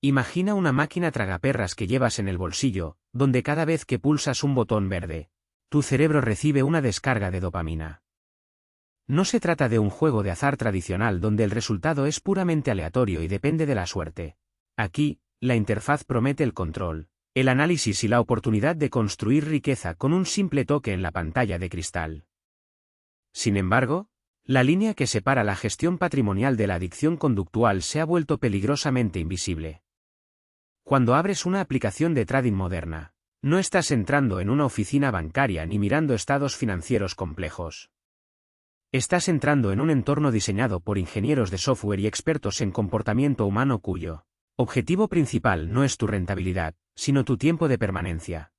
Imagina una máquina tragaperras que llevas en el bolsillo, donde cada vez que pulsas un botón verde, tu cerebro recibe una descarga de dopamina. No se trata de un juego de azar tradicional donde el resultado es puramente aleatorio y depende de la suerte. Aquí, la interfaz promete el control, el análisis y la oportunidad de construir riqueza con un simple toque en la pantalla de cristal. Sin embargo, la línea que separa la gestión patrimonial de la adicción conductual se ha vuelto peligrosamente invisible. Cuando abres una aplicación de trading moderna, no estás entrando en una oficina bancaria ni mirando estados financieros complejos. Estás entrando en un entorno diseñado por ingenieros de software y expertos en comportamiento humano cuyo objetivo principal no es tu rentabilidad, sino tu tiempo de permanencia.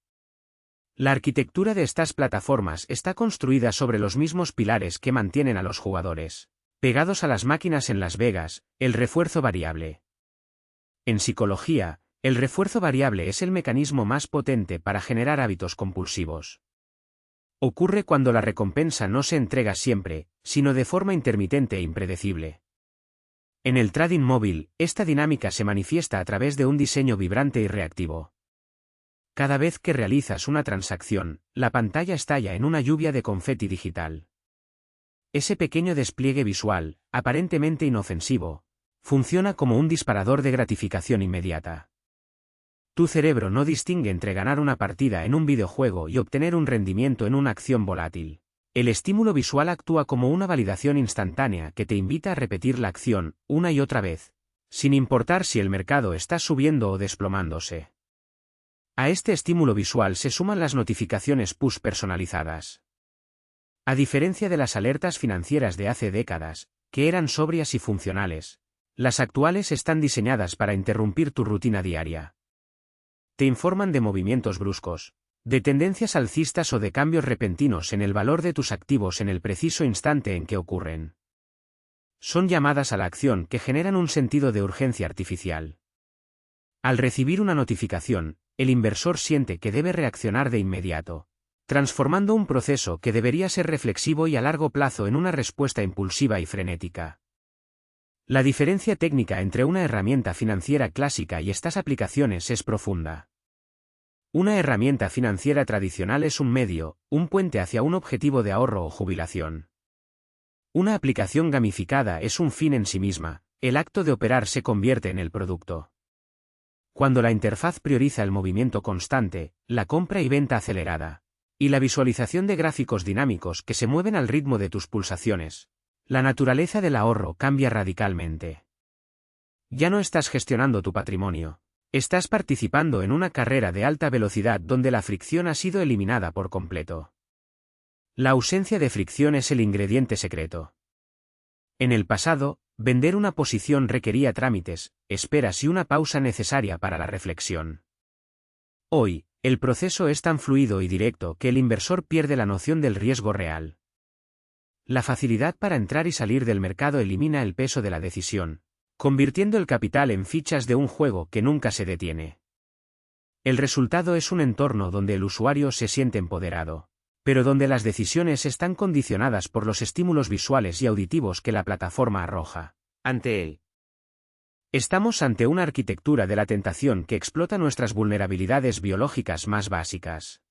La arquitectura de estas plataformas está construida sobre los mismos pilares que mantienen a los jugadores pegados a las máquinas en Las Vegas: el refuerzo variable. En psicología, el refuerzo variable es el mecanismo más potente para generar hábitos compulsivos. Ocurre cuando la recompensa no se entrega siempre, sino de forma intermitente e impredecible. En el trading móvil, esta dinámica se manifiesta a través de un diseño vibrante y reactivo. Cada vez que realizas una transacción, la pantalla estalla en una lluvia de confeti digital. Ese pequeño despliegue visual, aparentemente inofensivo, funciona como un disparador de gratificación inmediata. Tu cerebro no distingue entre ganar una partida en un videojuego y obtener un rendimiento en una acción volátil. El estímulo visual actúa como una validación instantánea que te invita a repetir la acción una y otra vez, sin importar si el mercado está subiendo o desplomándose. A este estímulo visual se suman las notificaciones push personalizadas. A diferencia de las alertas financieras de hace décadas, que eran sobrias y funcionales, las actuales están diseñadas para interrumpir tu rutina diaria. Te informan de movimientos bruscos, de tendencias alcistas o de cambios repentinos en el valor de tus activos en el preciso instante en que ocurren. Son llamadas a la acción que generan un sentido de urgencia artificial. Al recibir una notificación, el inversor siente que debe reaccionar de inmediato, transformando un proceso que debería ser reflexivo y a largo plazo en una respuesta impulsiva y frenética. La diferencia técnica entre una herramienta financiera clásica y estas aplicaciones es profunda. Una herramienta financiera tradicional es un medio, un puente hacia un objetivo de ahorro o jubilación. Una aplicación gamificada es un fin en sí misma, el acto de operar se convierte en el producto. Cuando la interfaz prioriza el movimiento constante, la compra y venta acelerada, y la visualización de gráficos dinámicos que se mueven al ritmo de tus pulsaciones, la naturaleza del ahorro cambia radicalmente. Ya no estás gestionando tu patrimonio. Estás participando en una carrera de alta velocidad donde la fricción ha sido eliminada por completo. La ausencia de fricción es el ingrediente secreto. En el pasado, vender una posición requería trámites, esperas y una pausa necesaria para la reflexión. Hoy, el proceso es tan fluido y directo que el inversor pierde la noción del riesgo real. La facilidad para entrar y salir del mercado elimina el peso de la decisión, convirtiendo el capital en fichas de un juego que nunca se detiene. El resultado es un entorno donde el usuario se siente empoderado, pero donde las decisiones están condicionadas por los estímulos visuales y auditivos que la plataforma arroja ante él. Estamos ante una arquitectura de la tentación que explota nuestras vulnerabilidades biológicas más básicas.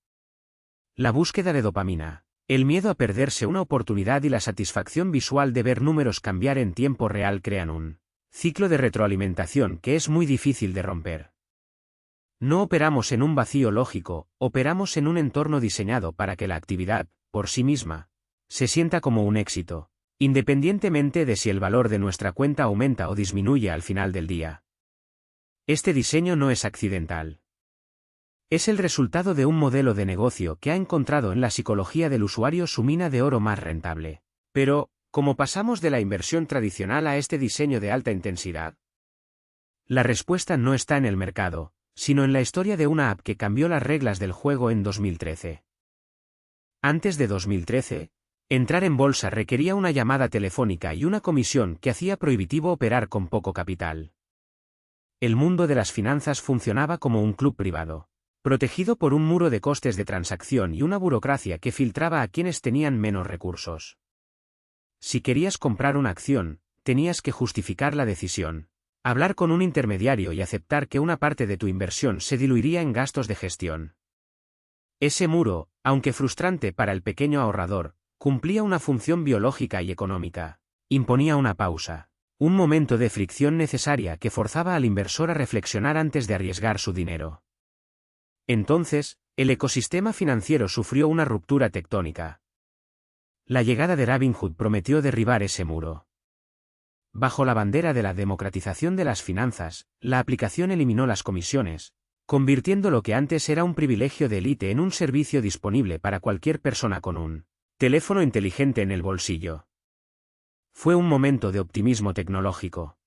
La búsqueda de dopamina, el miedo a perderse una oportunidad y la satisfacción visual de ver números cambiar en tiempo real crean un ciclo de retroalimentación que es muy difícil de romper. No operamos en un vacío lógico, operamos en un entorno diseñado para que la actividad, por sí misma, se sienta como un éxito, independientemente de si el valor de nuestra cuenta aumenta o disminuye al final del día. Este diseño no es accidental. Es el resultado de un modelo de negocio que ha encontrado en la psicología del usuario su mina de oro más rentable. Pero, ¿cómo pasamos de la inversión tradicional a este diseño de alta intensidad? La respuesta no está en el mercado, sino en la historia de una app que cambió las reglas del juego en 2013. Antes de 2013, entrar en bolsa requería una llamada telefónica y una comisión que hacía prohibitivo operar con poco capital. El mundo de las finanzas funcionaba como un club privado, protegido por un muro de costes de transacción y una burocracia que filtraba a quienes tenían menos recursos. Si querías comprar una acción, tenías que justificar la decisión, Hablar con un intermediario y aceptar que una parte de tu inversión se diluiría en gastos de gestión. Ese muro, aunque frustrante para el pequeño ahorrador, cumplía una función biológica y económica. Imponía una pausa, un momento de fricción necesaria que forzaba al inversor a reflexionar antes de arriesgar su dinero. Entonces, el ecosistema financiero sufrió una ruptura tectónica. La llegada de Robinhood prometió derribar ese muro. Bajo la bandera de la democratización de las finanzas, la aplicación eliminó las comisiones, convirtiendo lo que antes era un privilegio de élite en un servicio disponible para cualquier persona con un teléfono inteligente en el bolsillo. Fue un momento de optimismo tecnológico.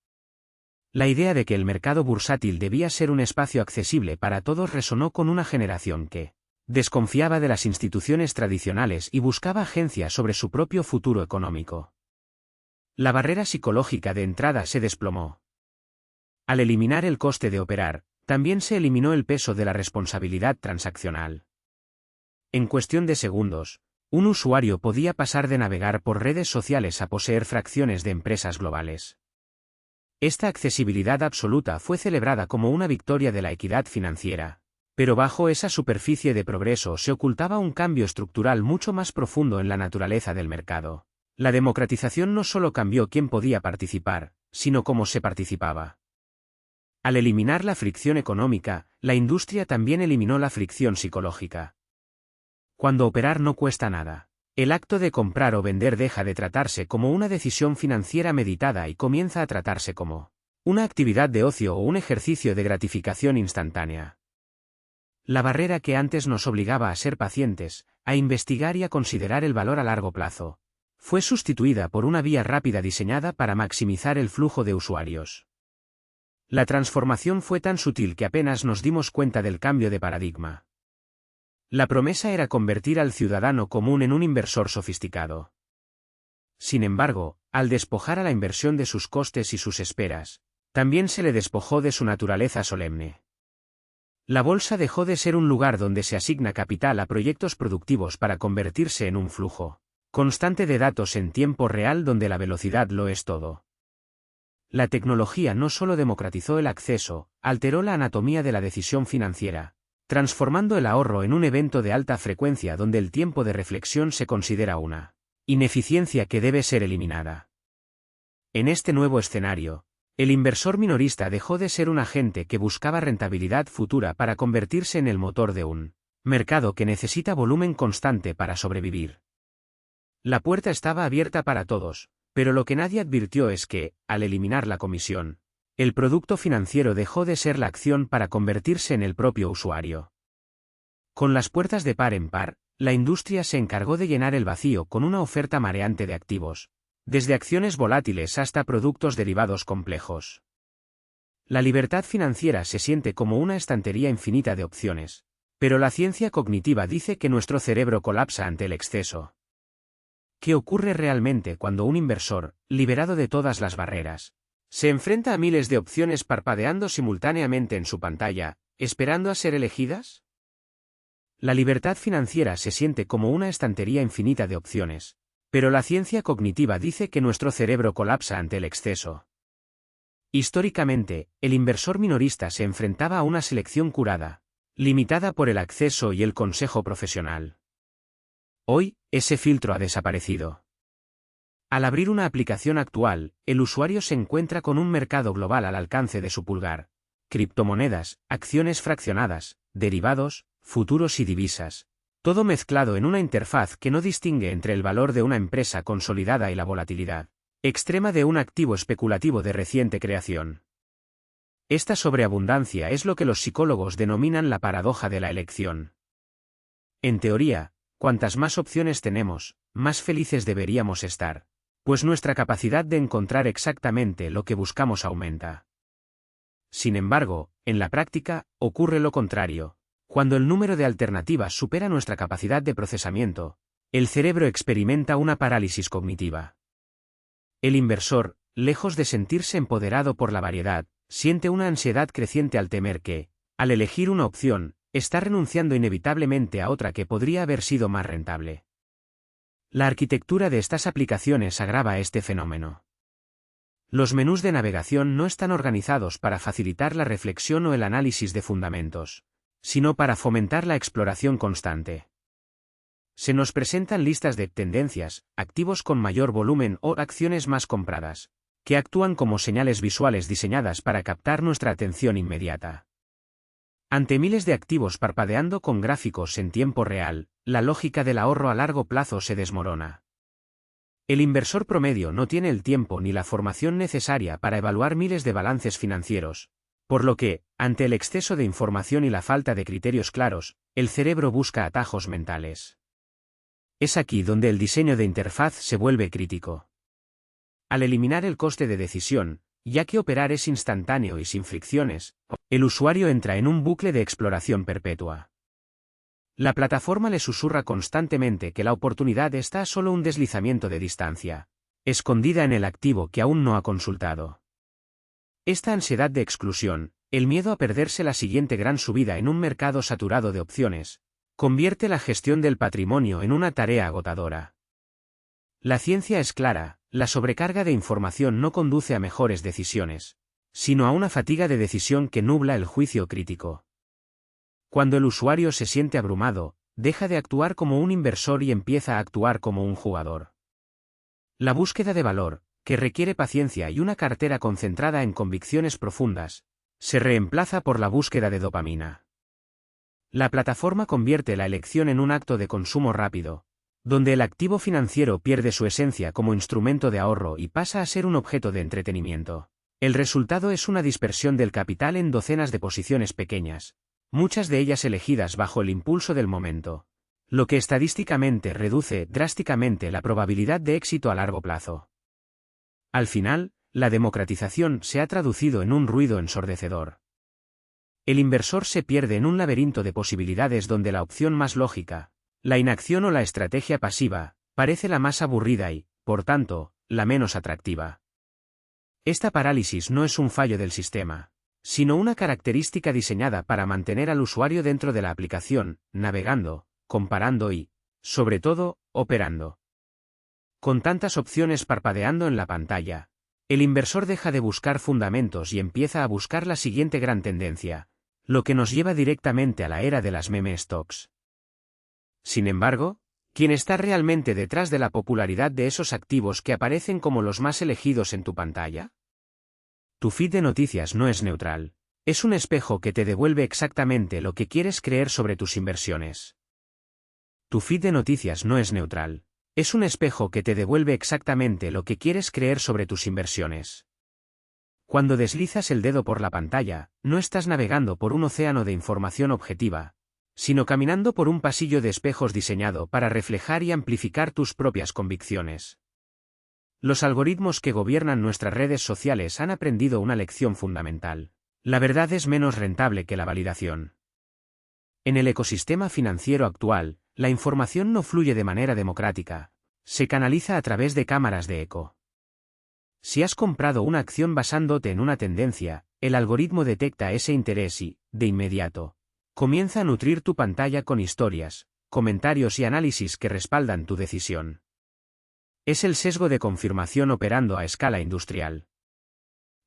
La idea de que el mercado bursátil debía ser un espacio accesible para todos resonó con una generación que desconfiaba de las instituciones tradicionales y buscaba agencia sobre su propio futuro económico. La barrera psicológica de entrada se desplomó. Al eliminar el coste de operar, también se eliminó el peso de la responsabilidad transaccional. En cuestión de segundos, un usuario podía pasar de navegar por redes sociales a poseer fracciones de empresas globales. Esta accesibilidad absoluta fue celebrada como una victoria de la equidad financiera, pero bajo esa superficie de progreso se ocultaba un cambio estructural mucho más profundo en la naturaleza del mercado. La democratización no solo cambió quién podía participar, sino cómo se participaba. Al eliminar la fricción económica, la industria también eliminó la fricción psicológica. Cuando operar no cuesta nada, el acto de comprar o vender deja de tratarse como una decisión financiera meditada y comienza a tratarse como una actividad de ocio o un ejercicio de gratificación instantánea. La barrera que antes nos obligaba a ser pacientes, a investigar y a considerar el valor a largo plazo, fue sustituida por una vía rápida diseñada para maximizar el flujo de usuarios. La transformación fue tan sutil que apenas nos dimos cuenta del cambio de paradigma. La promesa era convertir al ciudadano común en un inversor sofisticado. Sin embargo, al despojar a la inversión de sus costes y sus esperas, también se le despojó de su naturaleza solemne. La bolsa dejó de ser un lugar donde se asigna capital a proyectos productivos para convertirse en un flujo constante de datos en tiempo real donde la velocidad lo es todo. La tecnología no solo democratizó el acceso, alteró la anatomía de la decisión financiera, transformando el ahorro en un evento de alta frecuencia donde el tiempo de reflexión se considera una ineficiencia que debe ser eliminada. En este nuevo escenario, el inversor minorista dejó de ser un agente que buscaba rentabilidad futura para convertirse en el motor de un mercado que necesita volumen constante para sobrevivir. La puerta estaba abierta para todos, pero lo que nadie advirtió es que, al eliminar la comisión, el producto financiero dejó de ser la acción para convertirse en el propio usuario. Con las puertas de par en par, la industria se encargó de llenar el vacío con una oferta mareante de activos, desde acciones volátiles hasta productos derivados complejos. La libertad financiera se siente como una estantería infinita de opciones, pero la ciencia cognitiva dice que nuestro cerebro colapsa ante el exceso. ¿Qué ocurre realmente cuando un inversor, liberado de todas las barreras, se enfrenta a miles de opciones parpadeando simultáneamente en su pantalla, esperando a ser elegidas? La libertad financiera se siente como una estantería infinita de opciones, pero la ciencia cognitiva dice que nuestro cerebro colapsa ante el exceso. Históricamente, el inversor minorista se enfrentaba a una selección curada, limitada por el acceso y el consejo profesional. Hoy, ese filtro ha desaparecido. Al abrir una aplicación actual, el usuario se encuentra con un mercado global al alcance de su pulgar. Criptomonedas, acciones fraccionadas, derivados, futuros y divisas. Todo mezclado en una interfaz que no distingue entre el valor de una empresa consolidada y la volatilidad extrema de un activo especulativo de reciente creación. Esta sobreabundancia es lo que los psicólogos denominan la paradoja de la elección. En teoría, cuantas más opciones tenemos, más felices deberíamos estar, pues nuestra capacidad de encontrar exactamente lo que buscamos aumenta. Sin embargo, en la práctica, ocurre lo contrario. Cuando el número de alternativas supera nuestra capacidad de procesamiento, el cerebro experimenta una parálisis cognitiva. El inversor, lejos de sentirse empoderado por la variedad, siente una ansiedad creciente al temer que, al elegir una opción, está renunciando inevitablemente a otra que podría haber sido más rentable. La arquitectura de estas aplicaciones agrava este fenómeno. Los menús de navegación no están organizados para facilitar la reflexión o el análisis de fundamentos, sino para fomentar la exploración constante. Se nos presentan listas de tendencias, activos con mayor volumen o acciones más compradas, que actúan como señales visuales diseñadas para captar nuestra atención inmediata. Ante miles de activos parpadeando con gráficos en tiempo real, la lógica del ahorro a largo plazo se desmorona. El inversor promedio no tiene el tiempo ni la formación necesaria para evaluar miles de balances financieros, por lo que, ante el exceso de información y la falta de criterios claros, el cerebro busca atajos mentales. Es aquí donde el diseño de interfaz se vuelve crítico. Al eliminar el coste de decisión, ya que operar es instantáneo y sin fricciones, el usuario entra en un bucle de exploración perpetua. La plataforma le susurra constantemente que la oportunidad está a solo un deslizamiento de distancia, escondida en el activo que aún no ha consultado. Esta ansiedad de exclusión, el miedo a perderse la siguiente gran subida en un mercado saturado de opciones, convierte la gestión del patrimonio en una tarea agotadora. La ciencia es clara, la sobrecarga de información no conduce a mejores decisiones, sino a una fatiga de decisión que nubla el juicio crítico. Cuando el usuario se siente abrumado, deja de actuar como un inversor y empieza a actuar como un jugador. La búsqueda de valor, que requiere paciencia y una cartera concentrada en convicciones profundas, se reemplaza por la búsqueda de dopamina. La plataforma convierte la elección en un acto de consumo rápido, donde el activo financiero pierde su esencia como instrumento de ahorro y pasa a ser un objeto de entretenimiento. El resultado es una dispersión del capital en docenas de posiciones pequeñas, muchas de ellas elegidas bajo el impulso del momento, lo que estadísticamente reduce drásticamente la probabilidad de éxito a largo plazo. Al final, la democratización se ha traducido en un ruido ensordecedor. El inversor se pierde en un laberinto de posibilidades donde la opción más lógica, la inacción o la estrategia pasiva, parece la más aburrida y, por tanto, la menos atractiva. Esta parálisis no es un fallo del sistema, sino una característica diseñada para mantener al usuario dentro de la aplicación, navegando, comparando y, sobre todo, operando. Con tantas opciones parpadeando en la pantalla, el inversor deja de buscar fundamentos y empieza a buscar la siguiente gran tendencia, lo que nos lleva directamente a la era de las meme stocks. Sin embargo, ¿quién está realmente detrás de la popularidad de esos activos que aparecen como los más elegidos en tu pantalla? Tu feed de noticias no es neutral, es un espejo que te devuelve exactamente lo que quieres creer sobre tus inversiones. Tu feed de noticias no es neutral, es un espejo que te devuelve exactamente lo que quieres creer sobre tus inversiones. Cuando deslizas el dedo por la pantalla, no estás navegando por un océano de información objetiva, sino caminando por un pasillo de espejos diseñado para reflejar y amplificar tus propias convicciones. Los algoritmos que gobiernan nuestras redes sociales han aprendido una lección fundamental. La verdad es menos rentable que la validación. En el ecosistema financiero actual, la información no fluye de manera democrática, se canaliza a través de cámaras de eco. Si has comprado una acción basándote en una tendencia, el algoritmo detecta ese interés y, de inmediato, comienza a nutrir tu pantalla con historias, comentarios y análisis que respaldan tu decisión. Es el sesgo de confirmación operando a escala industrial.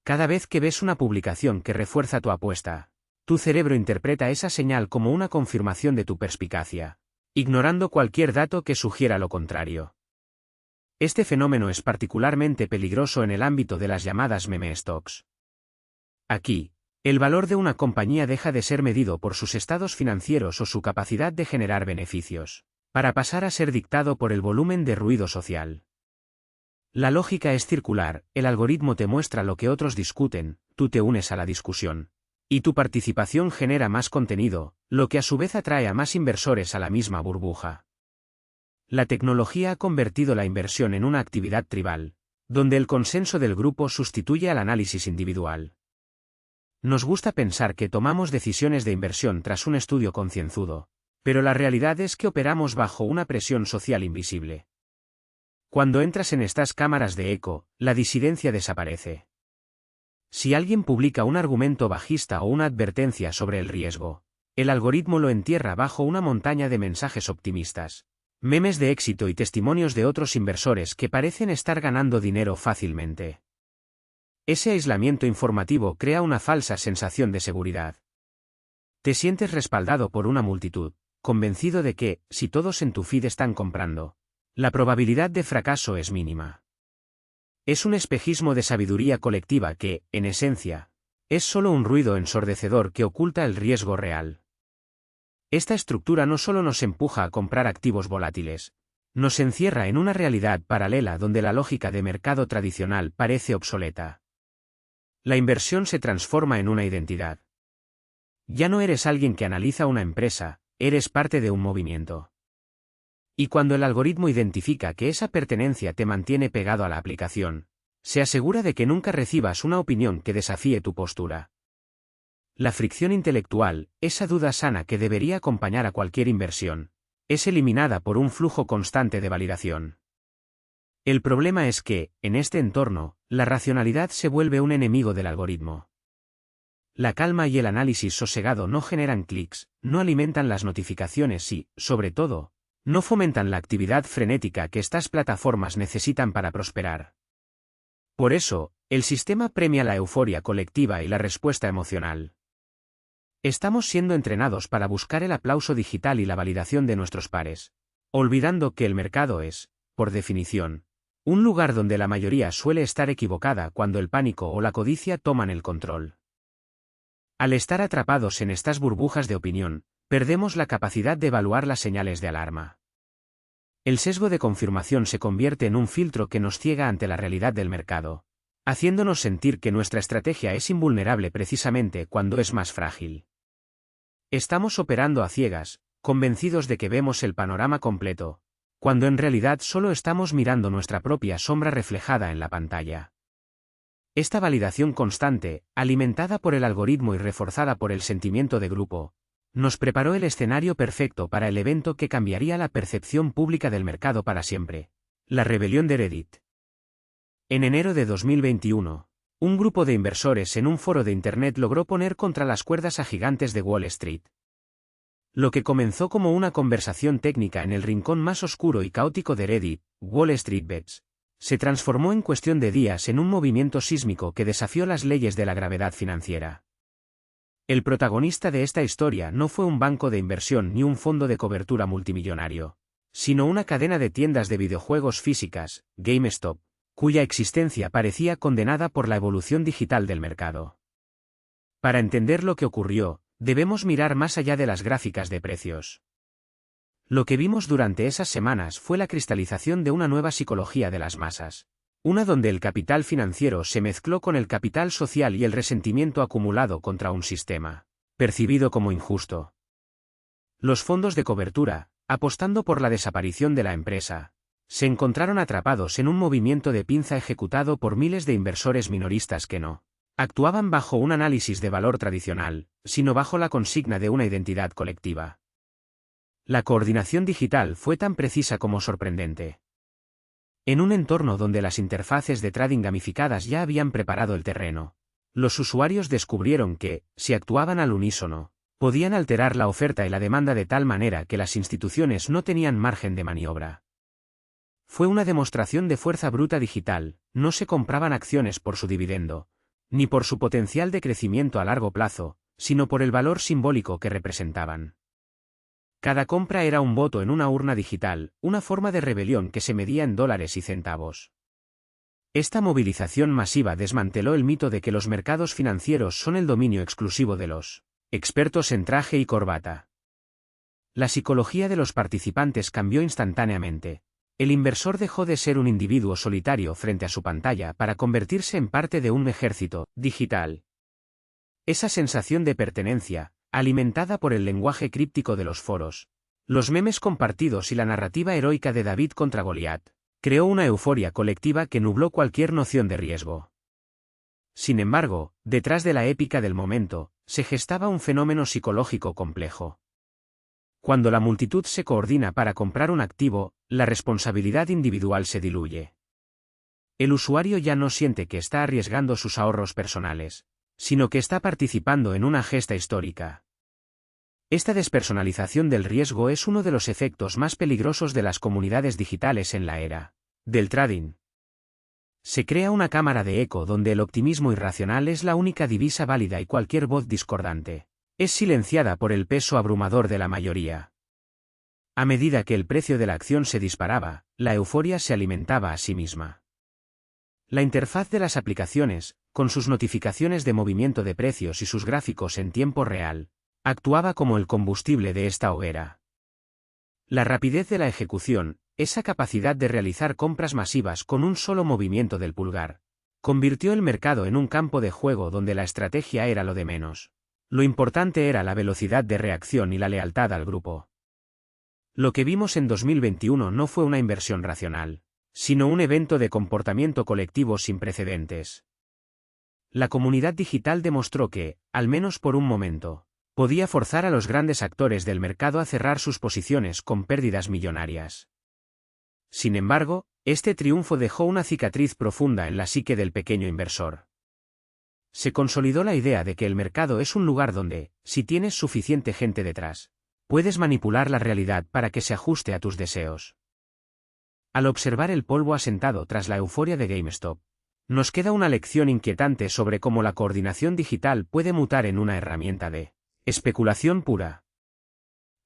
Cada vez que ves una publicación que refuerza tu apuesta, tu cerebro interpreta esa señal como una confirmación de tu perspicacia, ignorando cualquier dato que sugiera lo contrario. Este fenómeno es particularmente peligroso en el ámbito de las llamadas meme stocks. Aquí, el valor de una compañía deja de ser medido por sus estados financieros o su capacidad de generar beneficios, para pasar a ser dictado por el volumen de ruido social. La lógica es circular, el algoritmo te muestra lo que otros discuten, tú te unes a la discusión. Y tu participación genera más contenido, lo que a su vez atrae a más inversores a la misma burbuja. La tecnología ha convertido la inversión en una actividad tribal, donde el consenso del grupo sustituye al análisis individual. Nos gusta pensar que tomamos decisiones de inversión tras un estudio concienzudo, pero la realidad es que operamos bajo una presión social invisible. Cuando entras en estas cámaras de eco, la disidencia desaparece. Si alguien publica un argumento bajista o una advertencia sobre el riesgo, el algoritmo lo entierra bajo una montaña de mensajes optimistas, memes de éxito y testimonios de otros inversores que parecen estar ganando dinero fácilmente. Ese aislamiento informativo crea una falsa sensación de seguridad. Te sientes respaldado por una multitud, convencido de que, si todos en tu feed están comprando, la probabilidad de fracaso es mínima. Es un espejismo de sabiduría colectiva que, en esencia, es solo un ruido ensordecedor que oculta el riesgo real. Esta estructura no solo nos empuja a comprar activos volátiles, nos encierra en una realidad paralela donde la lógica de mercado tradicional parece obsoleta. La inversión se transforma en una identidad. Ya no eres alguien que analiza una empresa, eres parte de un movimiento. Y cuando el algoritmo identifica que esa pertenencia te mantiene pegado a la aplicación, se asegura de que nunca recibas una opinión que desafíe tu postura. La fricción intelectual, esa duda sana que debería acompañar a cualquier inversión, es eliminada por un flujo constante de validación. El problema es que, en este entorno, la racionalidad se vuelve un enemigo del algoritmo. La calma y el análisis sosegado no generan clics, no alimentan las notificaciones y, sobre todo, no fomentan la actividad frenética que estas plataformas necesitan para prosperar. Por eso, el sistema premia la euforia colectiva y la respuesta emocional. Estamos siendo entrenados para buscar el aplauso digital y la validación de nuestros pares, olvidando que el mercado es, por definición, un lugar donde la mayoría suele estar equivocada cuando el pánico o la codicia toman el control. Al estar atrapados en estas burbujas de opinión, perdemos la capacidad de evaluar las señales de alarma. El sesgo de confirmación se convierte en un filtro que nos ciega ante la realidad del mercado, haciéndonos sentir que nuestra estrategia es invulnerable precisamente cuando es más frágil. Estamos operando a ciegas, convencidos de que vemos el panorama completo, cuando en realidad solo estamos mirando nuestra propia sombra reflejada en la pantalla. Esta validación constante, alimentada por el algoritmo y reforzada por el sentimiento de grupo, nos preparó el escenario perfecto para el evento que cambiaría la percepción pública del mercado para siempre: la rebelión de Reddit. En enero de 2021, un grupo de inversores en un foro de Internet logró poner contra las cuerdas a gigantes de Wall Street. Lo que comenzó como una conversación técnica en el rincón más oscuro y caótico de Reddit, Wall Street Bets, se transformó en cuestión de días en un movimiento sísmico que desafió las leyes de la gravedad financiera. El protagonista de esta historia no fue un banco de inversión ni un fondo de cobertura multimillonario, sino una cadena de tiendas de videojuegos físicas, GameStop, cuya existencia parecía condenada por la evolución digital del mercado. Para entender lo que ocurrió, debemos mirar más allá de las gráficas de precios. Lo que vimos durante esas semanas fue la cristalización de una nueva psicología de las masas, una donde el capital financiero se mezcló con el capital social y el resentimiento acumulado contra un sistema percibido como injusto. Los fondos de cobertura, apostando por la desaparición de la empresa, se encontraron atrapados en un movimiento de pinza ejecutado por miles de inversores minoristas que no actuaban bajo un análisis de valor tradicional, sino bajo la consigna de una identidad colectiva. La coordinación digital fue tan precisa como sorprendente. En un entorno donde las interfaces de trading gamificadas ya habían preparado el terreno, los usuarios descubrieron que, si actuaban al unísono, podían alterar la oferta y la demanda de tal manera que las instituciones no tenían margen de maniobra. Fue una demostración de fuerza bruta digital, no se compraban acciones por su dividendo, ni por su potencial de crecimiento a largo plazo, sino por el valor simbólico que representaban. Cada compra era un voto en una urna digital, una forma de rebelión que se medía en dólares y centavos. Esta movilización masiva desmanteló el mito de que los mercados financieros son el dominio exclusivo de los expertos en traje y corbata. La psicología de los participantes cambió instantáneamente. El inversor dejó de ser un individuo solitario frente a su pantalla para convertirse en parte de un ejército digital. Esa sensación de pertenencia, alimentada por el lenguaje críptico de los foros, los memes compartidos y la narrativa heroica de David contra Goliat, creó una euforia colectiva que nubló cualquier noción de riesgo. Sin embargo, detrás de la épica del momento, se gestaba un fenómeno psicológico complejo. Cuando la multitud se coordina para comprar un activo, la responsabilidad individual se diluye. El usuario ya no siente que está arriesgando sus ahorros personales, sino que está participando en una gesta histórica. Esta despersonalización del riesgo es uno de los efectos más peligrosos de las comunidades digitales en la era del trading. Se crea una cámara de eco donde el optimismo irracional es la única divisa válida y cualquier voz discordante es silenciada por el peso abrumador de la mayoría. A medida que el precio de la acción se disparaba, la euforia se alimentaba a sí misma. La interfaz de las aplicaciones, con sus notificaciones de movimiento de precios y sus gráficos en tiempo real, actuaba como el combustible de esta hoguera. La rapidez de la ejecución, esa capacidad de realizar compras masivas con un solo movimiento del pulgar, convirtió el mercado en un campo de juego donde la estrategia era lo de menos. Lo importante era la velocidad de reacción y la lealtad al grupo. Lo que vimos en 2021 no fue una inversión racional, sino un evento de comportamiento colectivo sin precedentes. La comunidad digital demostró que, al menos por un momento, podía forzar a los grandes actores del mercado a cerrar sus posiciones con pérdidas millonarias. Sin embargo, este triunfo dejó una cicatriz profunda en la psique del pequeño inversor. Se consolidó la idea de que el mercado es un lugar donde, si tienes suficiente gente detrás, puedes manipular la realidad para que se ajuste a tus deseos. Al observar el polvo asentado tras la euforia de GameStop, nos queda una lección inquietante sobre cómo la coordinación digital puede mutar en una herramienta de especulación pura.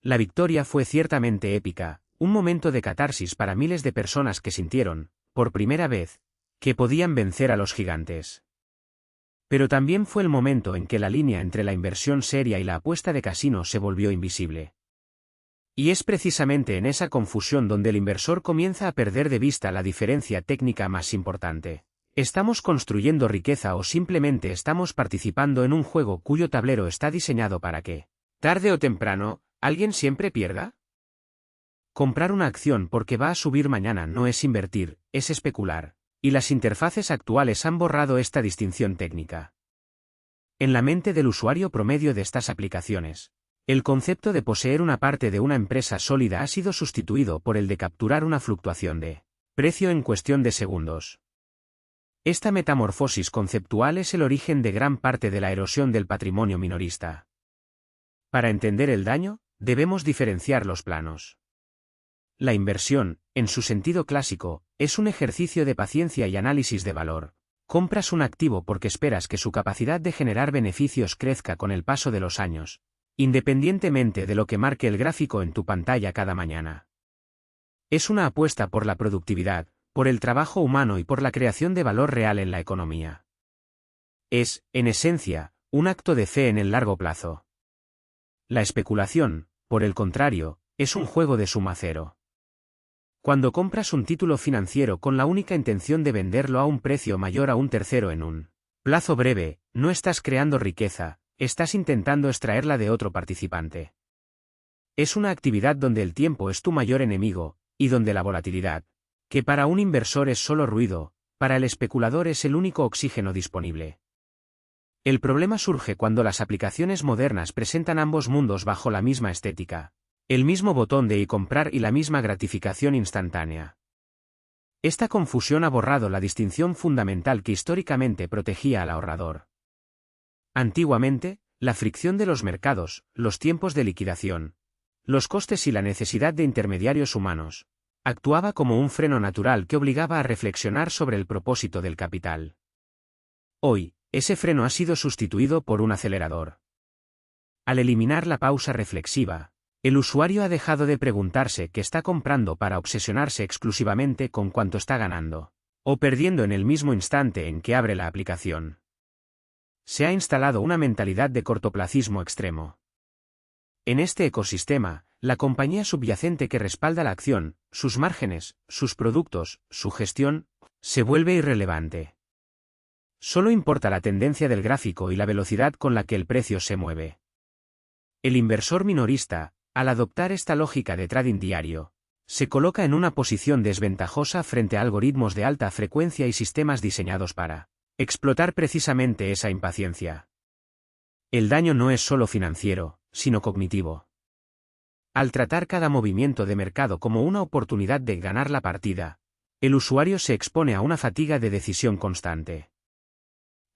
La victoria fue ciertamente épica, un momento de catarsis para miles de personas que sintieron, por primera vez, que podían vencer a los gigantes. Pero también fue el momento en que la línea entre la inversión seria y la apuesta de casino se volvió invisible. Y es precisamente en esa confusión donde el inversor comienza a perder de vista la diferencia técnica más importante. ¿Estamos construyendo riqueza o simplemente estamos participando en un juego cuyo tablero está diseñado para que, tarde o temprano, alguien siempre pierda? Comprar una acción porque va a subir mañana no es invertir, es especular. Y las interfaces actuales han borrado esta distinción técnica. En la mente del usuario promedio de estas aplicaciones, el concepto de poseer una parte de una empresa sólida ha sido sustituido por el de capturar una fluctuación de precio en cuestión de segundos. Esta metamorfosis conceptual es el origen de gran parte de la erosión del patrimonio minorista. Para entender el daño, debemos diferenciar los planos. La inversión, en su sentido clásico, es un ejercicio de paciencia y análisis de valor. Compras un activo porque esperas que su capacidad de generar beneficios crezca con el paso de los años, independientemente de lo que marque el gráfico en tu pantalla cada mañana. Es una apuesta por la productividad, por el trabajo humano y por la creación de valor real en la economía. Es, en esencia, un acto de fe en el largo plazo. La especulación, por el contrario, es un juego de suma cero. Cuando compras un título financiero con la única intención de venderlo a un precio mayor a un tercero en un plazo breve, no estás creando riqueza, estás intentando extraerla de otro participante. Es una actividad donde el tiempo es tu mayor enemigo, y donde la volatilidad, que para un inversor es solo ruido, para el especulador es el único oxígeno disponible. El problema surge cuando las aplicaciones modernas presentan ambos mundos bajo la misma estética. El mismo botón de comprar y la misma gratificación instantánea. Esta confusión ha borrado la distinción fundamental que históricamente protegía al ahorrador. Antiguamente, la fricción de los mercados, los tiempos de liquidación, los costes y la necesidad de intermediarios humanos, actuaba como un freno natural que obligaba a reflexionar sobre el propósito del capital. Hoy, ese freno ha sido sustituido por un acelerador. Al eliminar la pausa reflexiva, el usuario ha dejado de preguntarse qué está comprando para obsesionarse exclusivamente con cuánto está ganando, o perdiendo en el mismo instante en que abre la aplicación. Se ha instalado una mentalidad de cortoplacismo extremo. En este ecosistema, la compañía subyacente que respalda la acción, sus márgenes, sus productos, su gestión, se vuelve irrelevante. Solo importa la tendencia del gráfico y la velocidad con la que el precio se mueve. El inversor minorista, al adoptar esta lógica de trading diario, se coloca en una posición desventajosa frente a algoritmos de alta frecuencia y sistemas diseñados para explotar precisamente esa impaciencia. El daño no es solo financiero, sino cognitivo. Al tratar cada movimiento de mercado como una oportunidad de ganar la partida, el usuario se expone a una fatiga de decisión constante.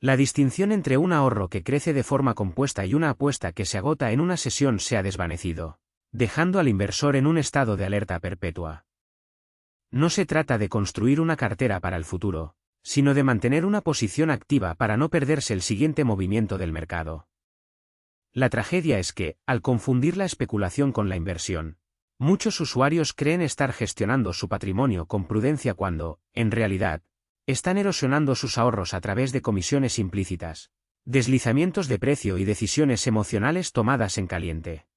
La distinción entre un ahorro que crece de forma compuesta y una apuesta que se agota en una sesión se ha desvanecido, dejando al inversor en un estado de alerta perpetua. No se trata de construir una cartera para el futuro, sino de mantener una posición activa para no perderse el siguiente movimiento del mercado. La tragedia es que, al confundir la especulación con la inversión, muchos usuarios creen estar gestionando su patrimonio con prudencia cuando, en realidad, están erosionando sus ahorros a través de comisiones implícitas, deslizamientos de precio y decisiones emocionales tomadas en caliente.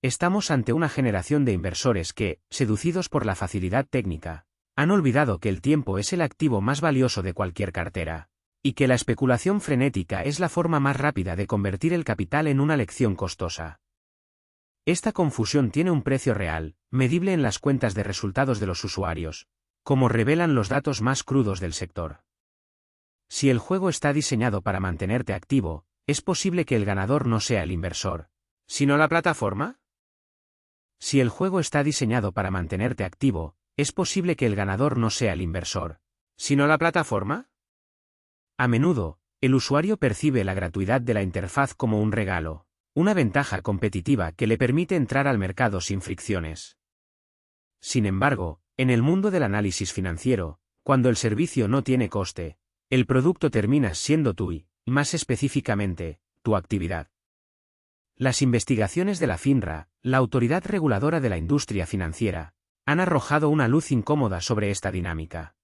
Estamos ante una generación de inversores que, seducidos por la facilidad técnica, han olvidado que el tiempo es el activo más valioso de cualquier cartera, y que la especulación frenética es la forma más rápida de convertir el capital en una lección costosa. Esta confusión tiene un precio real, medible en las cuentas de resultados de los usuarios, como revelan los datos más crudos del sector. Si el juego está diseñado para mantenerte activo, es posible que el ganador no sea el inversor, sino la plataforma. Si el juego está diseñado para mantenerte activo, es posible que el ganador no sea el inversor, sino la plataforma. A menudo, el usuario percibe la gratuidad de la interfaz como un regalo, una ventaja competitiva que le permite entrar al mercado sin fricciones. Sin embargo, en el mundo del análisis financiero, cuando el servicio no tiene coste, el producto termina siendo tú y, más específicamente, tu actividad. Las investigaciones de la FINRA, la autoridad reguladora de la industria financiera, han arrojado una luz incómoda sobre esta dinámica.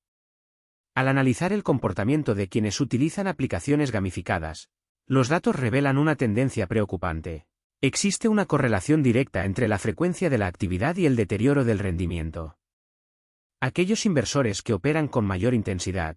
Al analizar el comportamiento de quienes utilizan aplicaciones gamificadas, los datos revelan una tendencia preocupante. Existe una correlación directa entre la frecuencia de la actividad y el deterioro del rendimiento. Aquellos inversores que operan con mayor intensidad,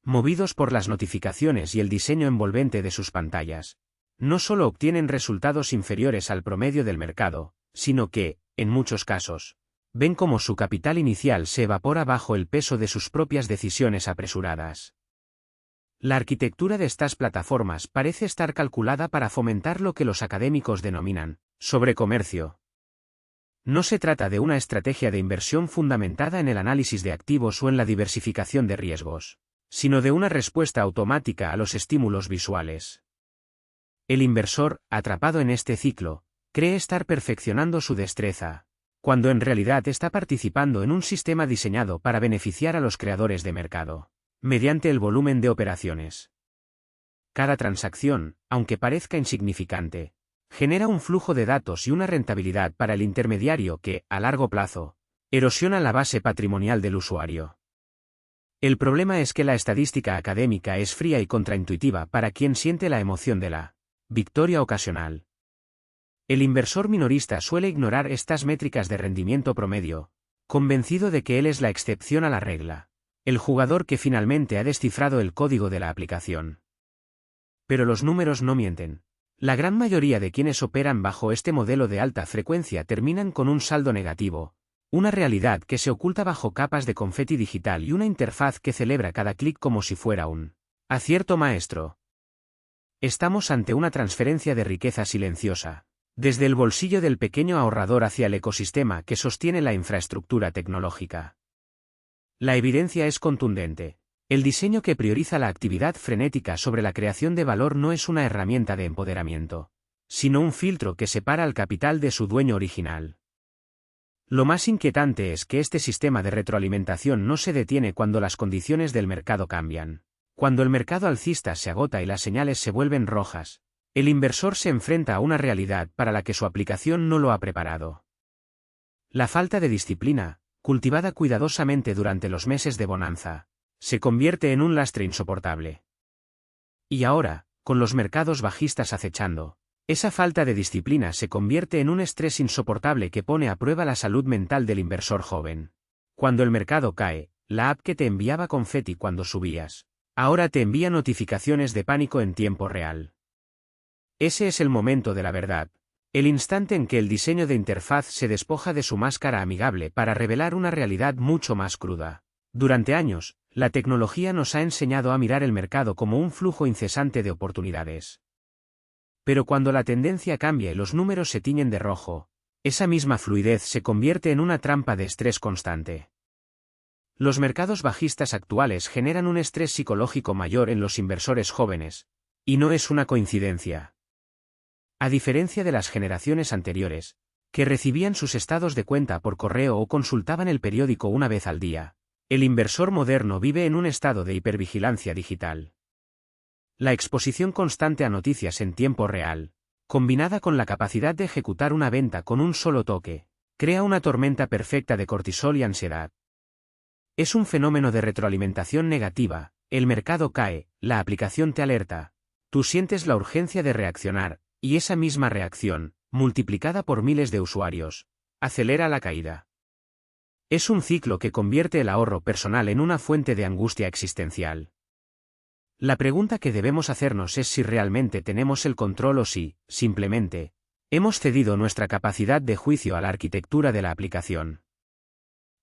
movidos por las notificaciones y el diseño envolvente de sus pantallas, no solo obtienen resultados inferiores al promedio del mercado, sino que, en muchos casos, ven cómo su capital inicial se evapora bajo el peso de sus propias decisiones apresuradas. La arquitectura de estas plataformas parece estar calculada para fomentar lo que los académicos denominan sobrecomercio. No se trata de una estrategia de inversión fundamentada en el análisis de activos o en la diversificación de riesgos, sino de una respuesta automática a los estímulos visuales. El inversor, atrapado en este ciclo, cree estar perfeccionando su destreza, cuando en realidad está participando en un sistema diseñado para beneficiar a los creadores de mercado, mediante el volumen de operaciones. Cada transacción, aunque parezca insignificante, genera un flujo de datos y una rentabilidad para el intermediario que, a largo plazo, erosiona la base patrimonial del usuario. El problema es que la estadística académica es fría y contraintuitiva para quien siente la emoción de la victoria ocasional. El inversor minorista suele ignorar estas métricas de rendimiento promedio, convencido de que él es la excepción a la regla, el jugador que finalmente ha descifrado el código de la aplicación. Pero los números no mienten. La gran mayoría de quienes operan bajo este modelo de alta frecuencia terminan con un saldo negativo, una realidad que se oculta bajo capas de confeti digital y una interfaz que celebra cada clic como si fuera un acierto maestro. Estamos ante una transferencia de riqueza silenciosa, desde el bolsillo del pequeño ahorrador hacia el ecosistema que sostiene la infraestructura tecnológica. La evidencia es contundente. El diseño que prioriza la actividad frenética sobre la creación de valor no es una herramienta de empoderamiento, sino un filtro que separa al capital de su dueño original. Lo más inquietante es que este sistema de retroalimentación no se detiene cuando las condiciones del mercado cambian. Cuando el mercado alcista se agota y las señales se vuelven rojas, el inversor se enfrenta a una realidad para la que su aplicación no lo ha preparado. La falta de disciplina, cultivada cuidadosamente durante los meses de bonanza, se convierte en un lastre insoportable. Y ahora, con los mercados bajistas acechando, esa falta de disciplina se convierte en un estrés insoportable que pone a prueba la salud mental del inversor joven. Cuando el mercado cae, la app que te enviaba confeti cuando subías, ahora te envía notificaciones de pánico en tiempo real. Ese es el momento de la verdad, el instante en que el diseño de interfaz se despoja de su máscara amigable para revelar una realidad mucho más cruda. Durante años, la tecnología nos ha enseñado a mirar el mercado como un flujo incesante de oportunidades. Pero cuando la tendencia cambia y los números se tiñen de rojo, esa misma fluidez se convierte en una trampa de estrés constante. Los mercados bajistas actuales generan un estrés psicológico mayor en los inversores jóvenes, y no es una coincidencia. A diferencia de las generaciones anteriores, que recibían sus estados de cuenta por correo o consultaban el periódico una vez al día, El inversor moderno vive en un estado de hipervigilancia digital. La exposición constante a noticias en tiempo real, combinada con la capacidad de ejecutar una venta con un solo toque, crea una tormenta perfecta de cortisol y ansiedad. Es un fenómeno de retroalimentación negativa, el mercado cae, la aplicación te alerta, tú sientes la urgencia de reaccionar, y esa misma reacción, multiplicada por miles de usuarios, acelera la caída. Es un ciclo que convierte el ahorro personal en una fuente de angustia existencial. La pregunta que debemos hacernos es si realmente tenemos el control o si, simplemente, hemos cedido nuestra capacidad de juicio a la arquitectura de la aplicación.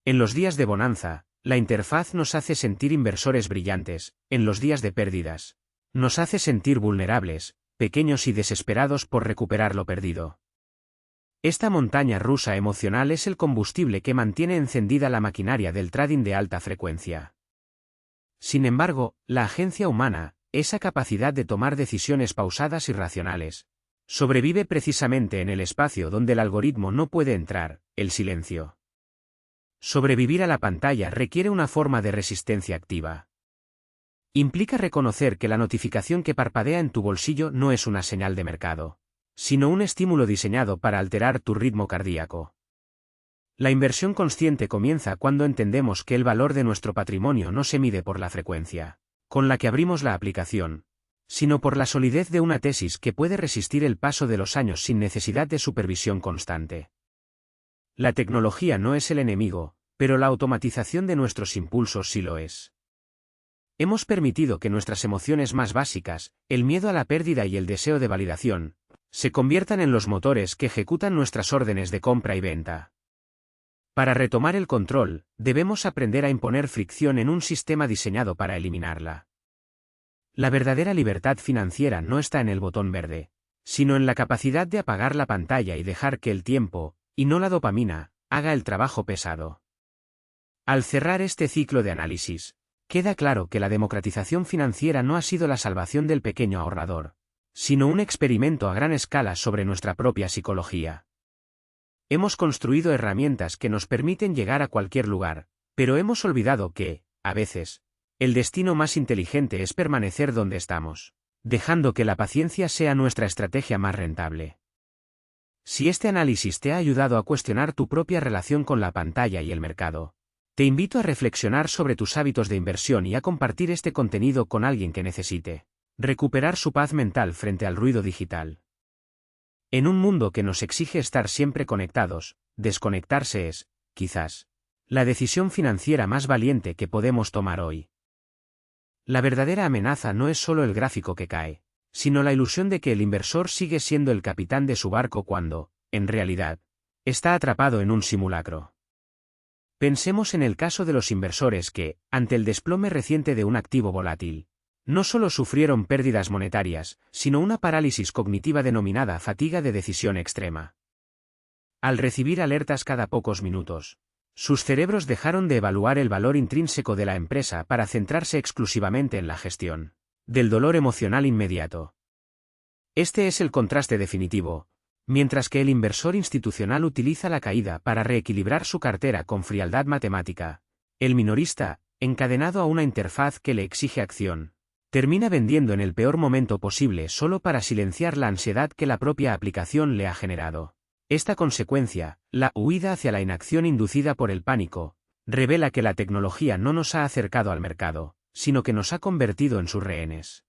En los días de bonanza, la interfaz nos hace sentir inversores brillantes; en los días de pérdidas, nos hace sentir vulnerables, pequeños y desesperados por recuperar lo perdido. Esta montaña rusa emocional es el combustible que mantiene encendida la maquinaria del trading de alta frecuencia. Sin embargo, la agencia humana, esa capacidad de tomar decisiones pausadas y racionales, sobrevive precisamente en el espacio donde el algoritmo no puede entrar, el silencio. Sobrevivir a la pantalla requiere una forma de resistencia activa. Implica reconocer que la notificación que parpadea en tu bolsillo no es una señal de mercado, sino un estímulo diseñado para alterar tu ritmo cardíaco. La inversión consciente comienza cuando entendemos que el valor de nuestro patrimonio no se mide por la frecuencia con la que abrimos la aplicación, sino por la solidez de una tesis que puede resistir el paso de los años sin necesidad de supervisión constante. La tecnología no es el enemigo, pero la automatización de nuestros impulsos sí lo es. Hemos permitido que nuestras emociones más básicas, el miedo a la pérdida y el deseo de validación, se conviertan en los motores que ejecutan nuestras órdenes de compra y venta. Para retomar el control, debemos aprender a imponer fricción en un sistema diseñado para eliminarla. La verdadera libertad financiera no está en el botón verde, sino en la capacidad de apagar la pantalla y dejar que el tiempo, y no la dopamina, haga el trabajo pesado. Al cerrar este ciclo de análisis, queda claro que la democratización financiera no ha sido la salvación del pequeño ahorrador, sino un experimento a gran escala sobre nuestra propia psicología. Hemos construido herramientas que nos permiten llegar a cualquier lugar, pero hemos olvidado que, a veces, el destino más inteligente es permanecer donde estamos, dejando que la paciencia sea nuestra estrategia más rentable. Si este análisis te ha ayudado a cuestionar tu propia relación con la pantalla y el mercado, te invito a reflexionar sobre tus hábitos de inversión y a compartir este contenido con alguien que necesite recuperar su paz mental frente al ruido digital. En un mundo que nos exige estar siempre conectados, desconectarse es, quizás, la decisión financiera más valiente que podemos tomar hoy. La verdadera amenaza no es solo el gráfico que cae, sino la ilusión de que el inversor sigue siendo el capitán de su barco cuando, en realidad, está atrapado en un simulacro. Pensemos en el caso de los inversores que, ante el desplome reciente de un activo volátil, no solo sufrieron pérdidas monetarias, sino una parálisis cognitiva denominada fatiga de decisión extrema. Al recibir alertas cada pocos minutos, sus cerebros dejaron de evaluar el valor intrínseco de la empresa para centrarse exclusivamente en la gestión del dolor emocional inmediato. Este es el contraste definitivo. Mientras que el inversor institucional utiliza la caída para reequilibrar su cartera con frialdad matemática, el minorista, encadenado a una interfaz que le exige acción, termina vendiendo en el peor momento posible solo para silenciar la ansiedad que la propia aplicación le ha generado. Esta consecuencia, la huida hacia la inacción inducida por el pánico, revela que la tecnología no nos ha acercado al mercado, sino que nos ha convertido en sus rehenes.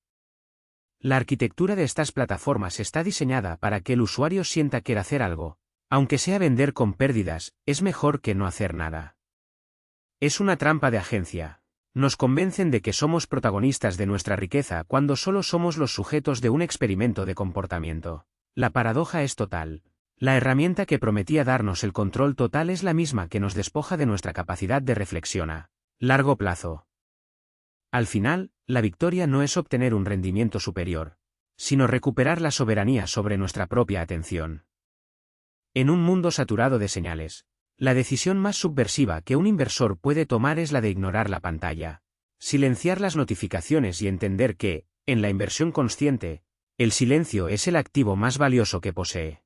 La arquitectura de estas plataformas está diseñada para que el usuario sienta que hacer algo, aunque sea vender con pérdidas, es mejor que no hacer nada. Es una trampa de agencia. Nos convencen de que somos protagonistas de nuestra riqueza cuando solo somos los sujetos de un experimento de comportamiento. La paradoja es total. La herramienta que prometía darnos el control total es la misma que nos despoja de nuestra capacidad de reflexión a largo plazo. Al final, la victoria no es obtener un rendimiento superior, sino recuperar la soberanía sobre nuestra propia atención. En un mundo saturado de señales, la decisión más subversiva que un inversor puede tomar es la de ignorar la pantalla, silenciar las notificaciones y entender que, en la inversión consciente, el silencio es el activo más valioso que posee.